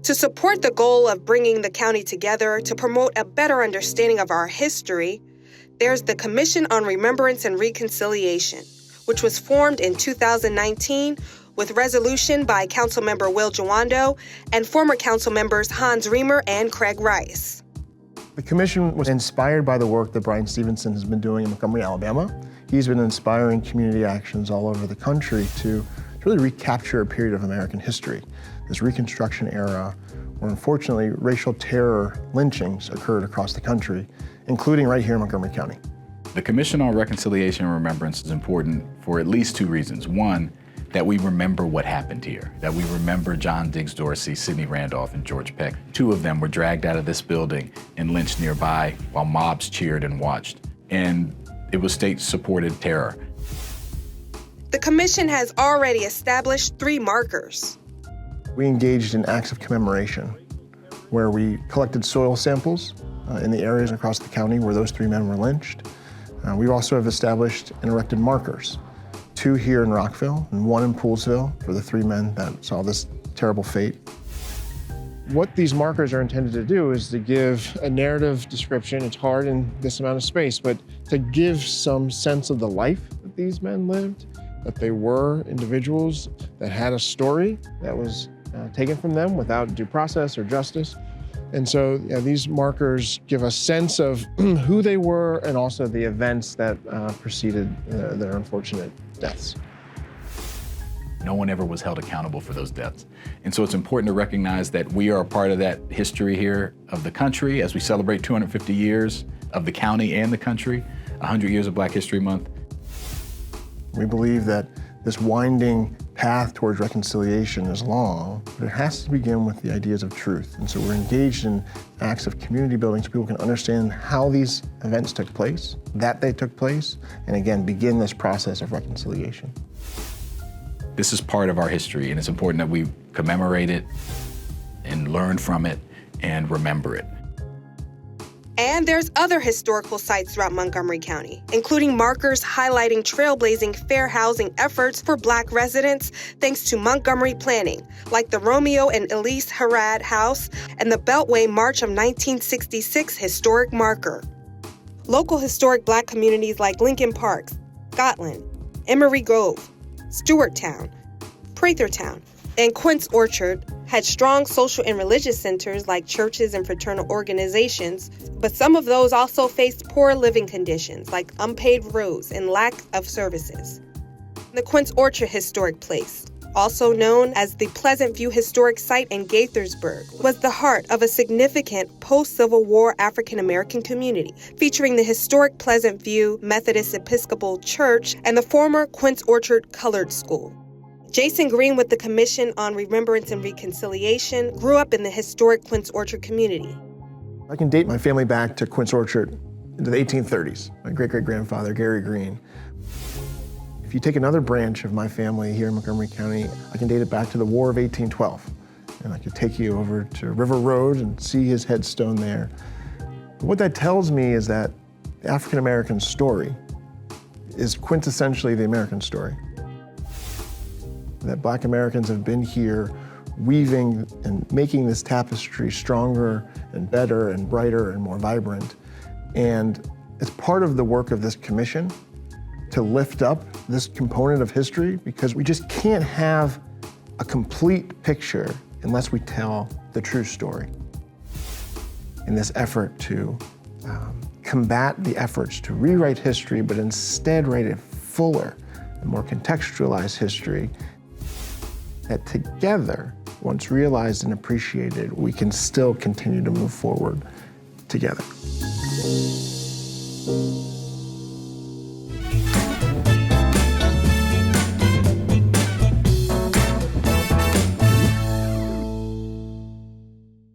To support the goal of bringing the county together to promote a better understanding of our history, there's the Commission on Remembrance and Reconciliation, which was formed in 2019 with resolution by Councilmember Will Jawando and former council members Hans Reamer and Craig Rice. The commission was inspired by the work that Brian Stevenson has been doing in Montgomery, Alabama. He's been inspiring community actions all over the country to really recapture a period of American history, this Reconstruction era, where unfortunately racial terror lynchings occurred across the country, including right here in Montgomery County. The Commission on Reconciliation and Remembrance is important for at least two reasons. One, that we remember what happened here, that we remember John Diggs Dorsey, Sidney Randolph, and George Peck. Two of them were dragged out of this building and lynched nearby while mobs cheered and watched. And it was state-supported terror. The commission has already established 3 markers. We engaged in acts of commemoration, where we collected soil samples in the areas across the county where those 3 men were lynched. We also have established and erected markers, 2 here in Rockville and 1 in Poolesville for the 3 men that saw this terrible fate. What these markers are intended to do is to give a narrative description. It's hard in this amount of space, but to give some sense of the life that these men lived, that they were individuals that had a story that was taken from them without due process or justice. And so these markers give a sense of who they were and also the events that preceded their unfortunate deaths. No one ever was held accountable for those deaths. And so it's important to recognize that we are a part of that history here of the country as we celebrate 250 years of the county and the country, 100 years of Black History Month. We believe that this winding path towards reconciliation is long, but it has to begin with the ideas of truth. And so we're engaged in acts of community building so people can understand how these events took place, that they took place, and again, begin this process of reconciliation. This is part of our history, and it's important that we commemorate it and learn from it and remember it. And there's other historical sites throughout Montgomery County, including markers highlighting trailblazing fair housing efforts for Black residents thanks to Montgomery planning, like the Romeo and Elise Harrad House and the Beltway March of 1966 historic marker. Local historic Black communities like Lincoln Park, Scotland, Emery Grove, Stewarttown, Prathertown, and Quince Orchard had strong social and religious centers like churches and fraternal organizations, but some of those also faced poor living conditions like unpaid roads and lack of services. The Quince Orchard Historic Place, also known as the Pleasant View Historic Site in Gaithersburg, was the heart of a significant post-Civil War African-American community, featuring the historic Pleasant View Methodist Episcopal Church and the former Quince Orchard Colored School. Jason Green with the Commission on Remembrance and Reconciliation grew up in the historic Quince Orchard community. I can date my family back to Quince Orchard into the 1830s. My great-great-grandfather, Gary Green. If you take another branch of my family here in Montgomery County, I can date it back to the War of 1812. And I could take you over to River Road and see his headstone there. What that tells me is that the African-American story is quintessentially the American story. That Black Americans have been here weaving and making this tapestry stronger and better and brighter and more vibrant. And it's part of the work of this commission to lift up this component of history, because we just can't have a complete picture unless we tell the true story. In this effort to combat the efforts to rewrite history, but instead write a fuller and more contextualized history that together, once realized and appreciated, we can still continue to move forward together.